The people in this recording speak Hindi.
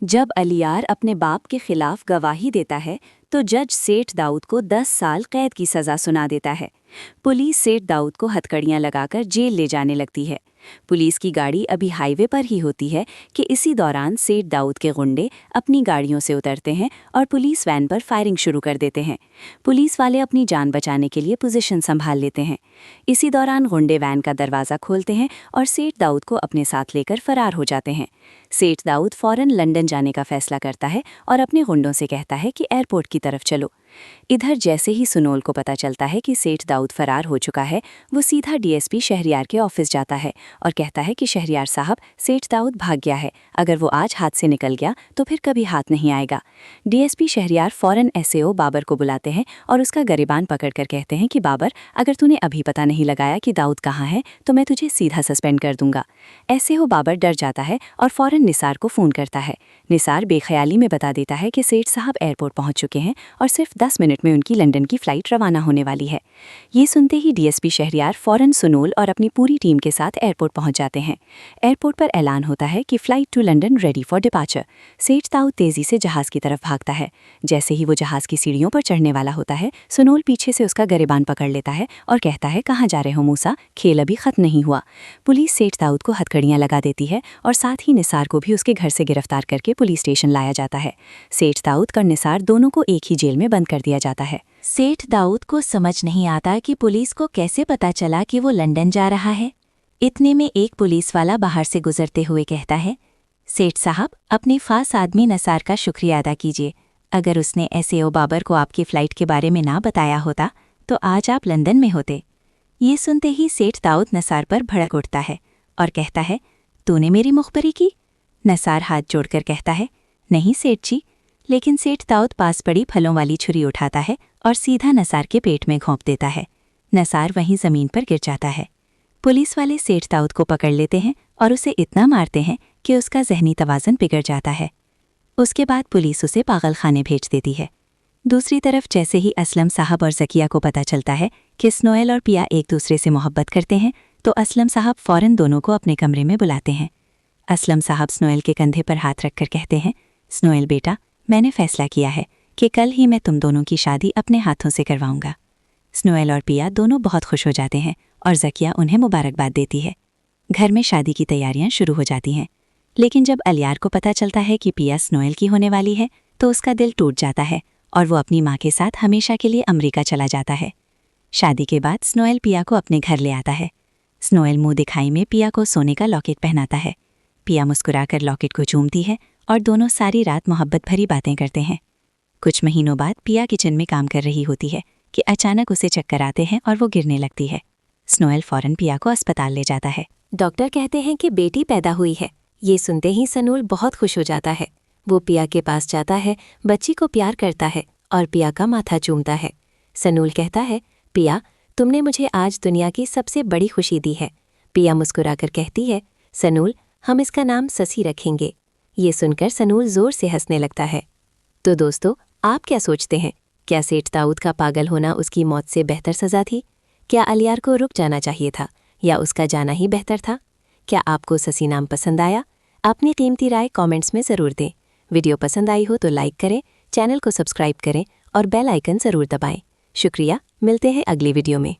जब अलियार अपने बाप के खिलाफ गवाही देता है तो जज सेठ दाऊद को 10 साल कैद की सजा सुना देता है। पुलिस सेठ दाऊद को हथकड़ियां लगाकर जेल ले जाने लगती है। पुलिस की गाड़ी अभी हाईवे पर ही होती है कि इसी दौरान सेठ दाऊद के गुंडे अपनी गाड़ियों से उतरते हैं और पुलिस वैन पर फायरिंग शुरू कर देते हैं। पुलिस वाले अपनी जान बचाने के लिए पोजीशन संभाल लेते हैं। इसी दौरान गुंडे वैन का दरवाज़ा खोलते हैं और सेठ दाऊद को अपने साथ लेकर फरार हो जाते हैं। सेठ दाऊद फौरन लंदन जाने का फैसला करता है और अपने गुंडों से कहता है कि एयरपोर्ट की तरफ चलो। इधर जैसे ही सुनोल को पता चलता है कि सेठ दाऊद फरार हो चुका है, वो सीधा डीएसपी शहरयार के ऑफिस जाता है और कहता है कि शहरयार साहब, सेठ दाऊद भाग गया है। अगर वो आज हाथ से निकल गया तो फिर कभी हाथ नहीं आएगा। डीएसपी शहरयार फौरन एसएओ बाबर को बुलाते हैं और उसका गरिबान पकड़कर कहते हैं कि बाबर, अगर तूने अभी पता नहीं लगाया कि दाऊद कहाँ है तो मैं तुझे सीधा सस्पेंड कर दूंगा। एसएओ बाबर डर जाता है और फौरन निसार को फ़ोन करता है। निसार बेख्याली में बता देता है कि सेठ साहब एयरपोर्ट पहुंच चुके हैं और सिर्फ 10 मिनट में उनकी लंदन की फ़्लाइट रवाना होने वाली है। ये सुनते ही डीएसपी शहरयार फौरन सुनोल और अपनी पूरी टीम के साथ एयरपोर्ट पहुंच जाते हैं। एयरपोर्ट पर ऐलान होता है कि flight to London ready for departure. Seth Dawood तेज़ी से जहाज़ की तरफ भागता है। जैसे ही वो जहाज़ की सीढ़ियों पर चढ़ने वाला होता है, सुनोल पीछे से उसका गरिबान पकड़ लेता है और कहता है, कहाँ जा रहे हो मूसा, खेल अभी ख़त्म नहीं हुआ। पुलिस सेठ दाऊद को हथकड़ियाँ लगा देती है और साथ ही निसार को भी उसके घर से गिरफ्तार करके पुलिस स्टेशन लाया जाता है। सेठ दाऊद और निसार दोनों को एक ही जेल में बंद कर दिया जाता है। सेठ दाऊद को समझ नहीं आता कि पुलिस को कैसे पता चला कि वो लंदन जा रहा है। इतने में एक पुलिस वाला बाहर से गुजरते हुए कहता है, सेठ साहब, अपने खास आदमी नसार का शुक्रिया अदा कीजिए। अगर उसने एसएओ बाबर को आपकी फ़्लाइट के बारे में ना बताया होता तो आज आप लंदन में होते। ये सुनते ही सेठ दाऊद नसार पर भड़क उठता है और कहता है, तूने मेरी मुखबरी की? नसार हाथ जोड़कर कहता है, नहीं सेठ जी। लेकिन सेठ दाऊद पास पड़ी फलों वाली छुरी उठाता है और सीधा नसार के पेट में घोंप देता है। नसार वहीं ज़मीन पर गिर जाता है। पुलिस वाले सेठ दाऊद को पकड़ लेते हैं और उसे इतना मारते हैं कि उसका जहनी तवाज़ुन बिगड़ जाता है। उसके बाद पुलिस उसे पागलखाने भेज देती है। दूसरी तरफ जैसे ही असलम साहब और ज़किया को पता चलता है कि स्नोएल और पिया एक दूसरे से मोहब्बत करते हैं तो असलम साहब फ़ौरन दोनों को अपने कमरे में बुलाते हैं। असलम साहब स्नोएल के कंधे पर हाथ रखकर कहते हैं, स्नोएल बेटा, मैंने फ़ैसला किया है कि कल ही मैं तुम दोनों की शादी अपने हाथों से करवाऊंगा। स्नोएल और पिया दोनों बहुत खुश हो जाते हैं और ज़किया उन्हें मुबारकबाद देती है। घर में शादी की तैयारियां शुरू हो जाती हैं। लेकिन जब अलियार को पता चलता है कि पिया स्नोएल की होने वाली है तो उसका दिल टूट जाता है और वो अपनी माँ के साथ हमेशा के लिए अमेरिका चला जाता है। शादी के बाद स्नोएल पिया को अपने घर ले आता है। स्नोएल मुंह दिखाई में पिया को सोने का लॉकेट पहनाता है। पिया मुस्कुराकर लॉकेट को चूमती है और दोनों सारी रात मोहब्बत भरी बातें करते हैं। कुछ महीनों बाद पिया किचन में काम कर रही होती है कि अचानक उसे चक्कर आते हैं और वो गिरने लगती है। स्नोएल फौरन पिया को अस्पताल ले जाता है। डॉक्टर कहते हैं कि बेटी पैदा हुई है। ये सुनते ही सनूल बहुत खुश हो जाता है। वो पिया के पास जाता है, बच्ची को प्यार करता है और पिया का माथा चूमता है। सनूल कहता है, पिया, तुमने मुझे आज दुनिया की सबसे बड़ी खुशी दी है। पिया मुस्कुराकर कहती है, सनूल, हम इसका नाम ससी रखेंगे। ये सुनकर सनूल ज़ोर से हंसने लगता है। तो दोस्तों, आप क्या सोचते हैं? क्या सेठ दाऊद का पागल होना उसकी मौत से बेहतर सज़ा थी? क्या अलियार को रुक जाना चाहिए था या उसका जाना ही बेहतर था? क्या आपको ससी नाम पसंद आया? अपनी कीमती राय कमेंट्स में ज़रूर दें। वीडियो पसंद आई हो तो लाइक करें, चैनल को सब्सक्राइब करें और बेल आइकन ज़रूर दबाएं। शुक्रिया, मिलते हैं अगली वीडियो में।